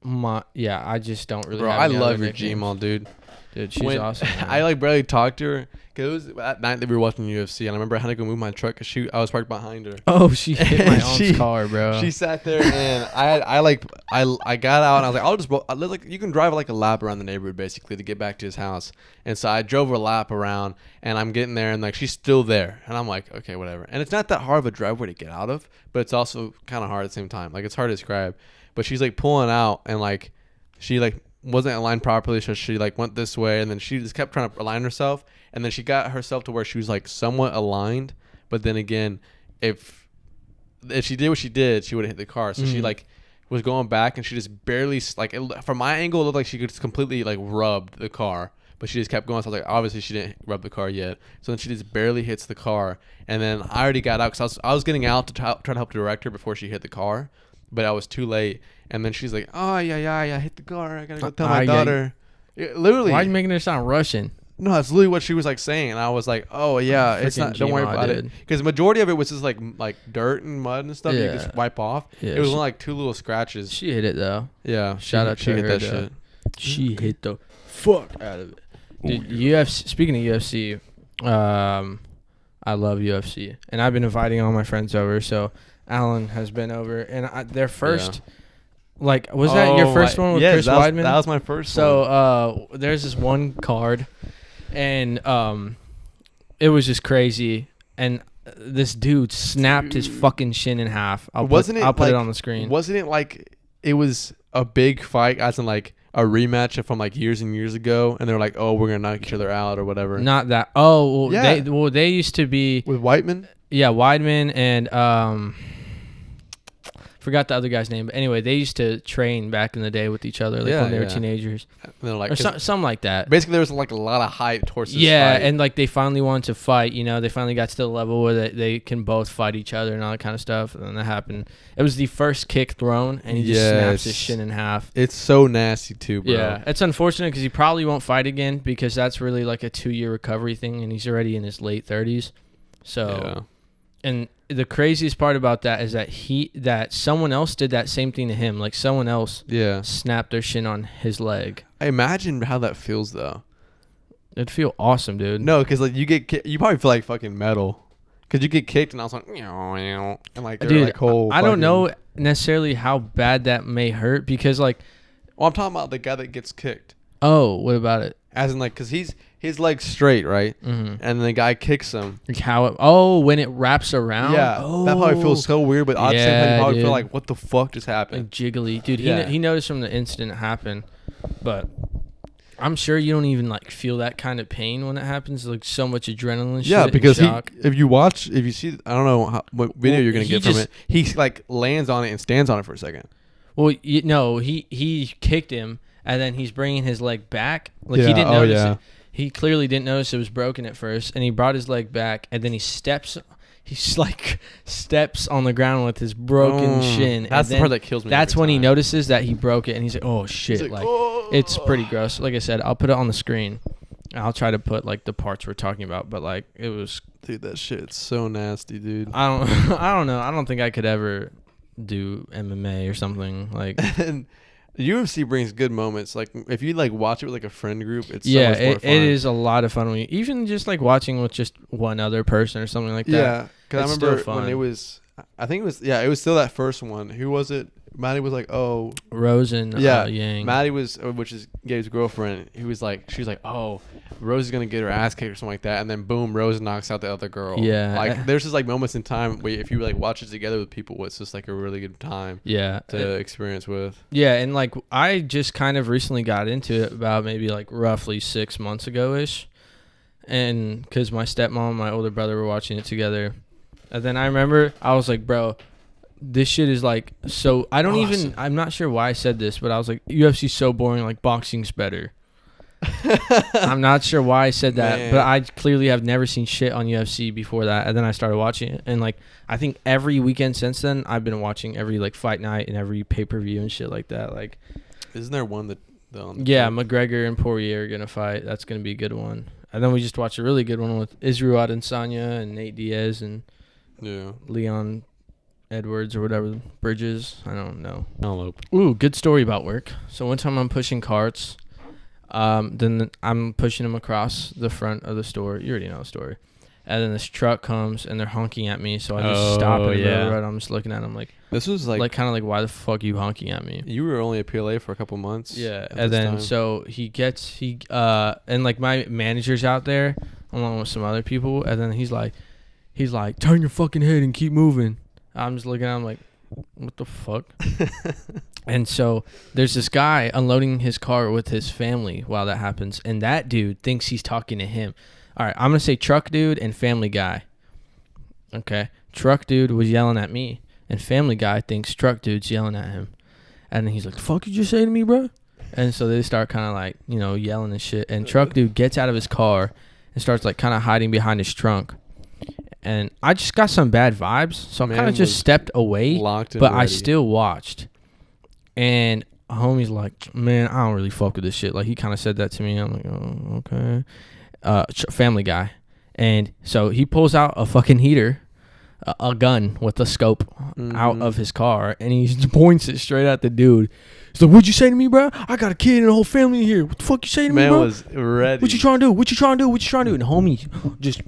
I just don't really. Bro, have I any love other your nicknames. Gmail, dude. Dude, she's awesome. I like barely talked to her because it was that night that we were watching UFC, and I remember I had to go move my truck because I was parked behind her. Oh, she hit my aunt's car, bro. She sat there, and I got out, and I was like, I'll just you can drive like a lap around the neighborhood basically to get back to his house. And so I drove a lap around, and I'm getting there, and like she's still there, and I'm like, okay, whatever. And it's not that hard of a driveway to get out of, but it's also kind of hard at the same time. Like it's hard to describe. But she's like pulling out, and like she like wasn't aligned properly, so she like went this way, and then she just kept trying to align herself, and then she got herself to where she was like somewhat aligned, but then again, if she did what she did, she would have hit the car. So she like was going back, and she just barely like from my angle, it looked like she could just completely like rubbed the car, but she just kept going. So I was like, obviously she didn't rub the car yet. So then she just barely hits the car, and then I already got out because I was getting out to try to help direct her before she hit the car, but I was too late. And then she's like, oh, yeah, hit the car. I got to go tell my daughter. Yeah, literally. Why are you making her sound Russian? No, that's literally what she was like saying. And I was like, oh, yeah, it's not, don't worry about it. Because the majority of it was just like dirt and mud and stuff you just wipe off. Yeah, it was only like 2 little scratches. She hit it, though. Yeah. Shout out to her. She hit that shit. She hit the fuck out of it. Dude, UFC, speaking of UFC, I love UFC. And I've been inviting all my friends over. So Alan has been over. And their first... Yeah. Like, was that your first one with Chris Weidman? That was my first one. So, there's this one card, and it was just crazy. And this dude snapped his fucking shin in half. I'll put it on the screen. Wasn't it like it was a big fight, as in like a rematch from like years and years ago? And they were like, oh, we're gonna knock each other out or whatever. Not that. Oh, well, yeah. They used to be with Weidman. Yeah, Weidman and forgot the other guy's name, but anyway, they used to train back in the day with each other, like when they were teenagers, like, or something like that. Basically, there was like a lot of hype towards this fight. And like they finally wanted to fight. You know, they finally got to the level where they can both fight each other and all that kind of stuff. And then that happened. It was the first kick thrown, and he just snaps his shin in half. It's so nasty too, bro. Yeah, it's unfortunate because he probably won't fight again because that's really like a 2-year recovery thing, and he's already in his late 30s. So, and the craziest part about that is that someone else did that same thing to him. Like someone else snapped their shin on his leg. I imagine how that feels though. It'd feel awesome, dude. No, because like you probably feel like fucking metal. Cause you get kicked and I was like, and like, they're Dude, like whole. I don't fucking- know necessarily how bad that may hurt because like, Well, I'm talking about the guy that gets kicked. oh, what about it? As in, like, cause his leg's straight, right? Mm-hmm. And the guy kicks him. Like how it, oh, when it wraps around. Yeah, Oh. that probably feels so weird, but at the same time, you Yeah, probably feel dude. like, what the fuck just Like happened? jiggly, dude. Yeah. He noticed from the incident it happened, but I'm sure you don't even like feel that kind of pain when it happens. Like so much adrenaline. Yeah, shit because and shock. if you see, I don't know what video Well, you're gonna he get from just- it. He like lands on it and stands on it for a second. Well, no, he kicked him, and then he's bringing his leg back. Like he Yeah, didn't oh, notice yeah. it. He clearly didn't notice it was broken at first, and he brought his leg back, and then steps on the ground with his broken shin. That's and the then part that kills me. That's every when he time. notices that he broke it, and he's like, "Oh shit!" He's Like, "Oh." it's pretty gross. Like I said, I'll put it on the screen. I'll try to put like the parts we're talking about, but like it was. Dude, that shit's so nasty, dude. I don't. I don't know. I don't think I could ever do MMA or something like. And UFC brings good moments. Like if you like watch it with like a friend group, it's Yeah, so much more it fun. is a lot of fun. Even just like watching with just one other person or something like that. Yeah, because I It's remember still when fun. it was. I think it was. Yeah, it was still that first one. Who was it? Maddie was like, "Oh, Rose and yeah." Yang. Maddie was, which is Gabe's girlfriend. He was like, she was like, "Oh, Rose is gonna get her ass kicked or something like that," and then boom, Rose knocks out the other girl. Yeah. like there's just like moments in time where if you like watch it together with people, it's just like a really good time Yeah. to experience with. Yeah, and like I just kind of recently got into it about maybe like roughly 6 months ago ish, and because my stepmom and my older brother were watching it together, and then I remember I was like, bro, this shit is like so. I don't even. I'm not sure why I said this, but I was like, UFC's so boring. Like boxing's better. I'm not sure why I said that, Man. but I clearly have never seen shit on UFC before that, and then I started watching it, and like I think every weekend since then I've been watching every like fight night and every pay-per-view and shit like that. Like, Isn't there one that? yeah, McGregor and Poirier are gonna fight. That's gonna be a good one. And then we just watched a really good one with Israel Adesanya and Nate Diaz and Yeah. Leon Edwards or whatever, Bridges. I don't know. Antelope. Ooh, good story about work. So one time I'm pushing carts. Then I'm pushing them across the front of the store. You already know the story. And then this truck comes and they're honking at me. So I just stop in the middle of the road. I'm just looking at them like This was like kind of like, why the fuck are you honking at me? you were only at PLA for a couple months. Yeah. at And this then time. so and like my manager's out there along with some other people. And then he's like, turn your fucking head and keep moving. I'm just looking at him like, what the fuck? And so there's this guy unloading his car with his family while that happens. And that dude thinks he's talking to him. All right, I'm going to say truck dude and family guy. Okay. Truck dude was yelling at me. And family guy thinks truck dude's yelling at him. And then he's like, the fuck you just say to me, bro? And so they start kind of like, yelling and shit. And truck dude gets out of his car and starts like kind of hiding behind his trunk. And I just got some bad vibes. So I Man kind of just was stepped away. locked and But I ready. still watched. And a homie's like, man, I don't really fuck with this shit. Like, he kind of said that to me. I'm like, oh, okay. Family guy. And so he pulls out a fucking heater, a gun with a scope out of his car. And he points it straight at the dude. He's like, what'd you say to me, bro? I got a kid and a whole family in here. What the fuck you say to me, Man bro? was ready. What you trying to do? What you trying to do? What you trying to do? And homie just,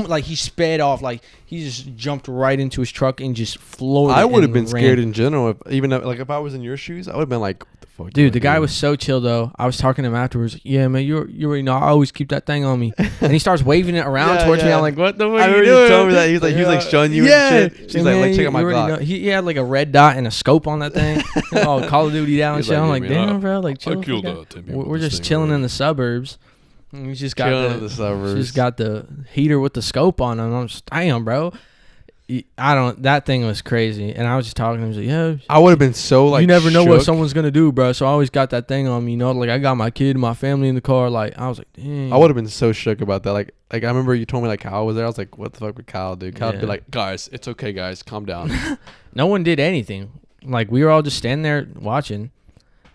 like, he sped off. Like, he just jumped right into his truck and just floored it I would have and been ran. scared in general. If I was in your shoes, I would have been like, what the fuck? Dude, the guy was so chill, though. I was talking to him afterwards. Yeah, man, you already know. I always keep that thing on me. And he starts waving it around Yeah, towards me. yeah. I'm like, what the fuck I are you remember doing? you told me that. He was like showing you and shit. She's like, check out my Glock. He had like a red dot and a scope on that thing. Oh, Call of Duty down and He's shit. like, I'm yeah, like, man, damn, bro. Like, chill. I killed the fuck out. 10 people with We're this just thing chilling already. in the suburbs. And he's just got Chilling in the suburbs. He's got the heater with the scope on him. I'm just, damn, bro. That thing was crazy. And I was just talking to him. He's like, yeah. I would have been so like. You never know what shook. someone's gonna do, bro. So I always got that thing on me, like I got my kid and my family in the car. Like I was like, dang. I would have been so shook about that. Like I remember you told me like Kyle was there. I was like, what the fuck with Kyle, dude? Kyle would be Yeah. like, guys, it's okay, guys, calm down. No one did anything. Like we were all just standing there watching.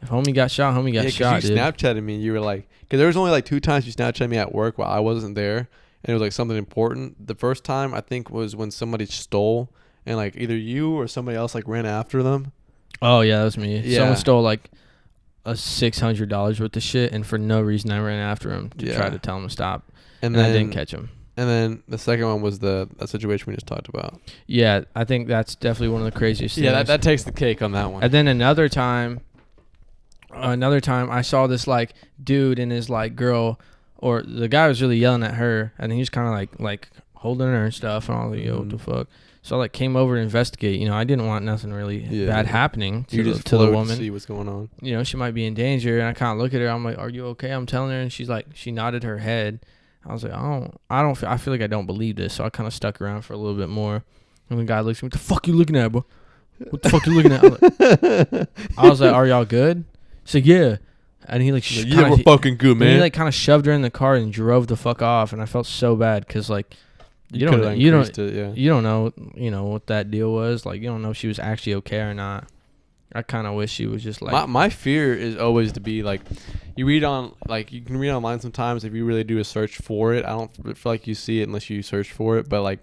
If homie got shot, homie got shot, you dude. Snapchatted me. And you were like, because there was only like 2 times you Snapchatted me at work while I wasn't there, and it was like something important. The first time I think was when somebody stole, and like either you or somebody else like ran after them. Oh yeah, that was me. Yeah. Someone stole like a $600 worth of shit, and for no reason I ran after him to Yeah. try to tell him to stop, And and then I didn't catch him. And then the second one was that situation we just talked about. Yeah, I think that's definitely one of the craziest things. Yeah, that takes the cake on that one. And then another time I saw this like dude and his like girl, or the guy was really yelling at her, and he was kind of like holding her and stuff, and all the what the fuck. So I like came over to investigate. You know, I didn't want nothing really bad happening to the woman. See what's going on. You know, she might be in danger, and I kind of look at her. I'm like, "Are you okay?" I'm telling her, and she's like, she nodded her head. I was like, I feel like I don't believe this. So I kind of stuck around for a little bit more. And the guy looks at me, what the fuck you looking at, bro? What the fuck you looking at? I was like, are y'all good? He's like, yeah. And he like, yeah, we're fucking good, man. He like kind of shoved her in the car and drove the fuck off. And I felt so bad because like, you don't know, you know what that deal was. Like, you don't know if she was actually okay or not. I kind of wish she was just like. My fear is always to be like, you can read online sometimes if you really do a search for it. I don't feel like you see it unless you search for it. But like,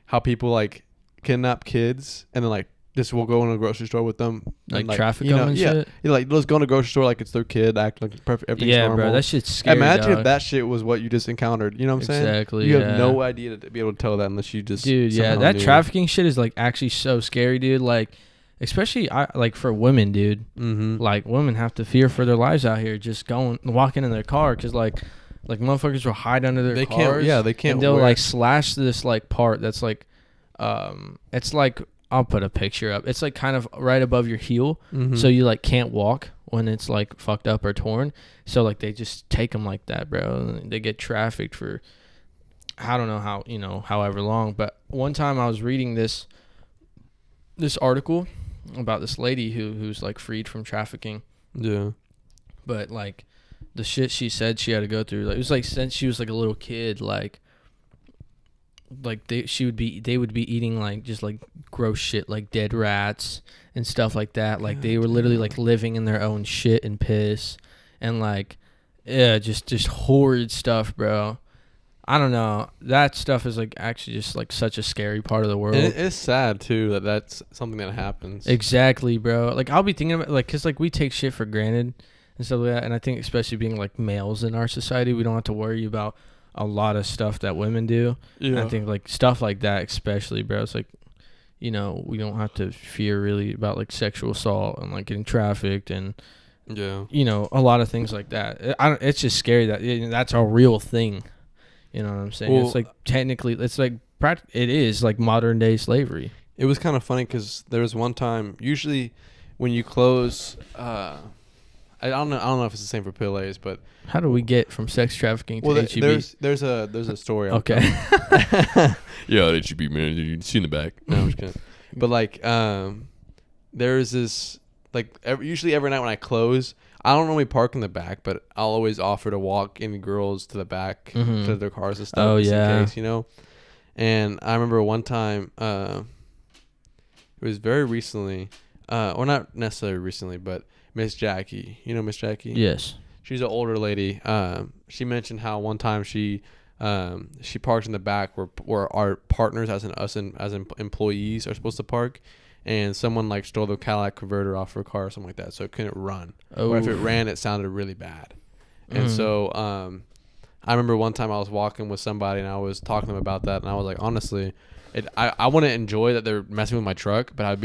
how people like kidnap kids and then like this will go in a grocery store with them, like traffic them and shit. Yeah, like let's go in a grocery store like it's their kid, act like perfect. Everything's normal. Bro, that shit's scary. Imagine dog. if that shit was what you just encountered. You know what I'm saying? Exactly. You have no idea to be able to tell that unless you just. Dude, yeah, that trafficking shit is like actually so scary, dude. Like. Especially like for women, dude. Mm-hmm. Like women have to fear for their lives out here, just walking in their car, because like motherfuckers will hide under their cars. They can't. And they'll like slash this like part that's like, it's like I'll put a picture up. It's like kind of right above your heel, so you like can't walk when it's like fucked up or torn. So like they just take them like that, bro. They get trafficked for, I don't know how, however long. But one time I was reading this article about this lady who's like freed from trafficking. Yeah. But like the shit she said she had to go through, like it was like since she was like a little kid, like they would be eating like just like gross shit like dead rats and stuff like that. Like they were literally like living in their own shit and piss and like just horrid stuff, bro. I don't know. That stuff is like actually just like such a scary part of the world. And it's sad too that that's something that happens. Exactly, bro. Like I'll be thinking about like, cause like we take shit for granted and stuff like that. And I think especially being like males in our society, we don't have to worry about a lot of stuff that women do. Yeah. And I think like stuff like that, especially, bro. It's like, we don't have to fear really about like sexual assault and like getting trafficked and a lot of things like that. It's just scary that that's a real thing. You know what I'm saying? Well, it's like technically, it's like it is like modern day slavery. It was kind of funny because there was one time. Usually, when you close, I don't know if it's the same for PLAs, but how do we get from sex trafficking to HEB? There's a story. Okay. Yeah, HEB, man. You see in the back. No, I'm just kidding. But like, there's this like usually every night when I close. I don't normally park in the back, but I'll always offer to walk in girls to the back to their cars and stuff. Oh, yeah. In case, And I remember one time, it was very recently, or not necessarily recently, but Miss Jackie. You know Miss Jackie? Yes. She's an older lady. She mentioned how one time she parked in the back where our partners as employees are supposed to park. And someone like stole the Cadillac converter off her car or something like that, so it couldn't run. Oh. Or if it ran, it sounded really bad. And so I remember one time I was walking with somebody and I was talking to them about that, and I was like, honestly, I wouldn't enjoy that they're messing with my truck, but I'd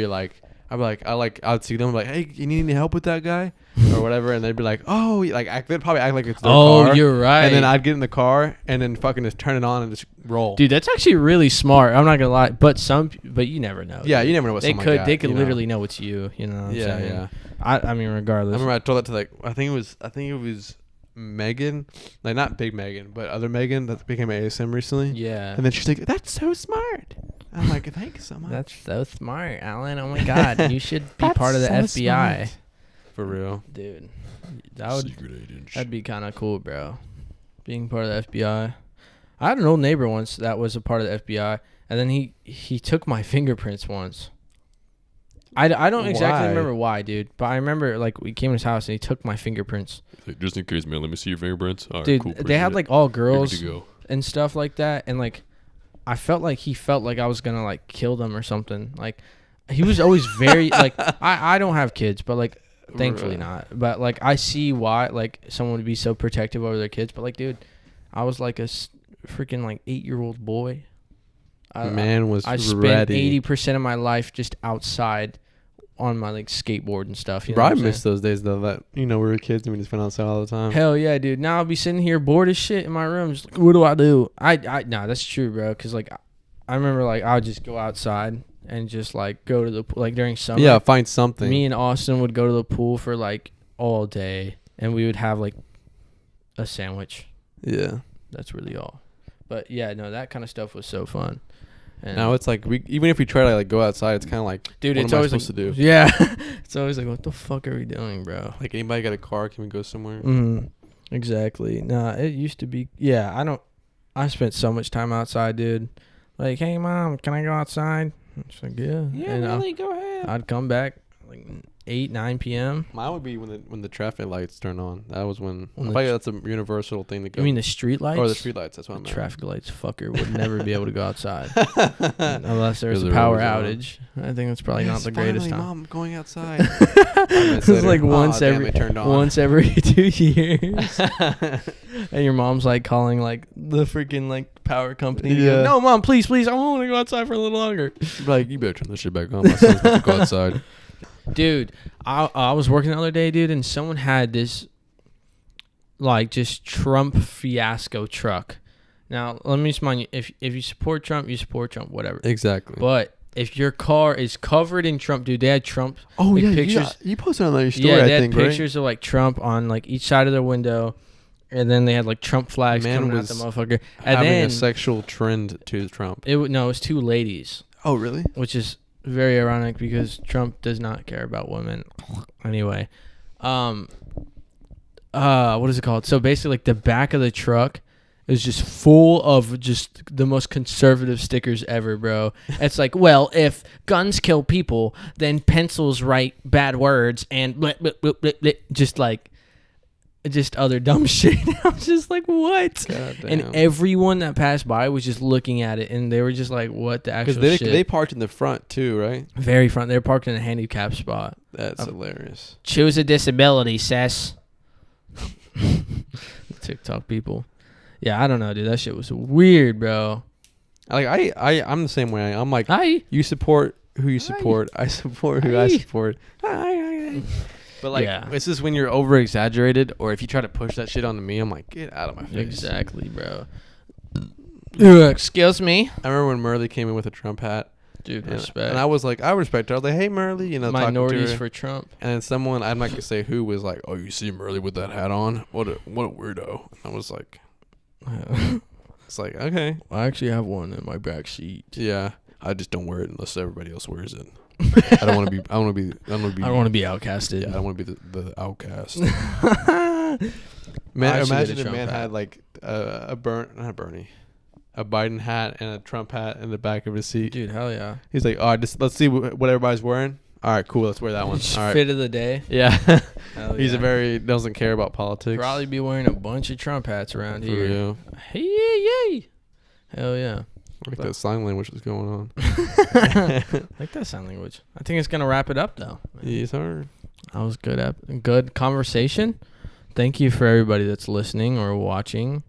see them like, hey, you need any help with that guy or whatever, and they'd be like, oh, like they'd probably act like it's their car. Oh, you're right. And then I'd get in the car and then fucking just turn it on and just roll. Dude, that's actually really smart. I'm not gonna lie, but you never know. Yeah, you never know what they could literally know it's you. You know what I'm saying? Yeah. I mean, regardless. I remember I told that to like I think it was Megan, like not big Megan, but other Megan that became an ASM recently. Yeah. And then she's like, "That's so smart." I'm like, "Thank you so much." That's so smart, Alan. Oh my God, you should be part of the FBI. Smart. For real, dude. That'd be kind of cool, bro. Being part of the FBI. I had an old neighbor once that was a part of the FBI, and then he took my fingerprints once. I don't exactly remember why, dude, but I remember like we came to his house and he took my fingerprints. Like, just in case, man, let me see your fingerprints. All right, dude, cool, they had like all girls go. And stuff like that, and like I felt like he felt like I was gonna like kill them or something. Like he was always very like I don't have kids, but like thankfully not. But like I see why like someone would be so protective over their kids. But like, dude, I was like a freaking like 8-year-old boy. Man was I spent ready. 80% of my life just outside on my like skateboard and stuff. You know Bro, what I I'm miss saying? those days though. That we were kids and we just went outside all the time. Hell yeah, dude. Now I'll be sitting here bored as shit in my room. Just like, what do I do? Nah, that's true, bro. Cause like I remember like I would just go outside and just like go to the like during summer. Yeah, find something. Me and Austin would go to the pool for like all day, and we would have like a sandwich. Yeah. That's really all. But yeah, no, that kind of stuff was so fun. And Now it's like even if we try to like go outside, it's kind of like, dude, what it's am I always supposed like, to do? yeah, it's always like, what the fuck are we doing, bro? Like anybody got a car? Can we go somewhere? Exactly. Nah, it used to be. Yeah, I spent so much time outside, dude. Like, hey mom, can I go outside? She's like, yeah. Yeah, And really, go ahead. I'd come back like 8-9 p.m. Mine would be when the traffic lights turn on. That was when. When I the feel like that's a universal thing to go. You mean the street lights? or the street lights? That's what I The meant. traffic lights fucker would never be able to go outside unless there's a They're power always on. outage. I think that's probably not Yes, the greatest finally, time. Mom, I'm going outside. It's like it turned on. once every 2 years. And your mom's like calling like the freaking like power company. Yeah. No, mom, please, I want to go outside for a little longer. Like, you better turn this shit back on. My son's about to go outside. Dude, I was working the other day, dude, and someone had this like just Trump fiasco truck. Now, let me just mind you, if you support Trump, you support Trump, whatever. Exactly. But if your car is covered in Trump, dude, they had Trump. Oh like, yeah, pictures. you posted on your story. Yeah, I they had think, pictures of like Trump on like each side of their window, and then they had like Trump flags Man coming out was the motherfucker. And having then a sexual trend to Trump. it was 2 ladies, Oh really? which is very ironic because Trump does not care about women. Anyway, what is it called? So basically, like the back of the truck is just full of just the most conservative stickers ever, bro. It's like, well, if guns kill people, then pencils write bad words and blah, blah, blah, blah, blah, just other dumb shit. I was just like, what? God damn. And everyone that passed by was just looking at it, and they were just like, what the actual Because shit? they parked in the front too, right? Very front. They were parked in a handicap spot. That's hilarious. Choose a disability, sis. TikTok people. Yeah, I don't know, dude. That shit was weird, bro. Like I'm the same way. I'm like, Hi. you support who you support. I support who I Aye. support. But like, Yeah. it's just when you're over exaggerated, or if you try to push that shit onto me, I'm like, get out of my face. Exactly, bro. Excuse me. I remember when Merle came in with a Trump hat. Dude, And, respect. and I was like, I respect her. I was like, hey, Merle, talking to Minorities her. for Trump. And then someone, I'm not gonna say who, was like, "Oh, you see Merle with that hat on? What a weirdo!" I was like, "It's like okay, I actually have one in my back seat. yeah. I just don't wear it unless everybody else wears it. I don't want to be. I don't want to be. I don't want to be. I don't want to be outcasted. Yeah, I don't want to be the outcast. I Man, should get imagine a if Trump man hat. had like a Biden hat and a Trump hat in the back of his seat. Dude, hell yeah. He's like, "Oh, just let's see what everybody's wearing. All right, cool. Let's wear that one. Just All right." fit of the day. Yeah. Hell He's yeah. a very doesn't care about politics. Probably be wearing a bunch of Trump hats around For here. real. Hey, yay. Hell yeah. Like that sign language is going on. Like that sign language. I think it's gonna wrap it up though. Yes, sir. That was good conversation. Thank you for everybody that's listening or watching.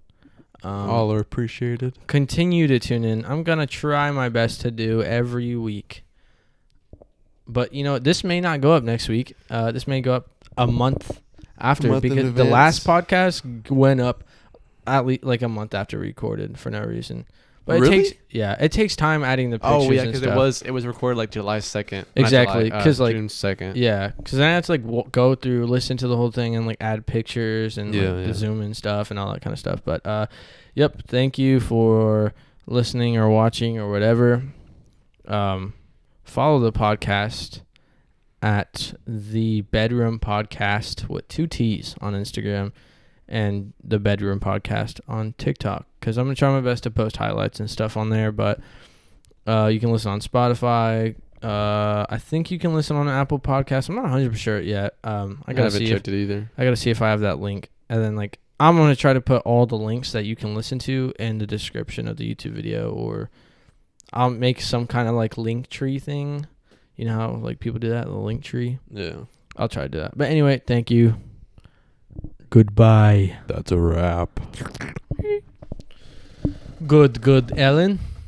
All are appreciated. Continue to tune in. I'm gonna try my best to do every week. But this may not go up next week. This may go up a month after Month in because the last advance. podcast went up at least like a month after recorded for no reason. But Really? it takes time adding the pictures. Oh yeah, and because stuff. it was recorded like July 2nd. Exactly, 'cause, like- June 2nd. Yeah, because then I had to like go through, listen to the whole thing, and like add pictures and Yeah, like, yeah. the zoom in stuff and all that kind of stuff. But yep, thank you for listening or watching or whatever. Follow the podcast at the Bedroom Podcast with 2 T's on Instagram and the Bedroom Podcast on TikTok, because I'm gonna try my best to post highlights and stuff on there. But you can listen on Spotify. I think you can listen on Apple Podcasts. I'm not 100% sure yet. I I gotta haven't see. checked it either. I gotta see if I have that link, and then like I'm gonna try to put all the links that you can listen to in the description of the YouTube video, or I'll make some kind of like link tree thing. You know how like people do that, the link tree. Yeah. I'll try to do that. But anyway, thank you. Goodbye. That's a wrap. Good, Ellen.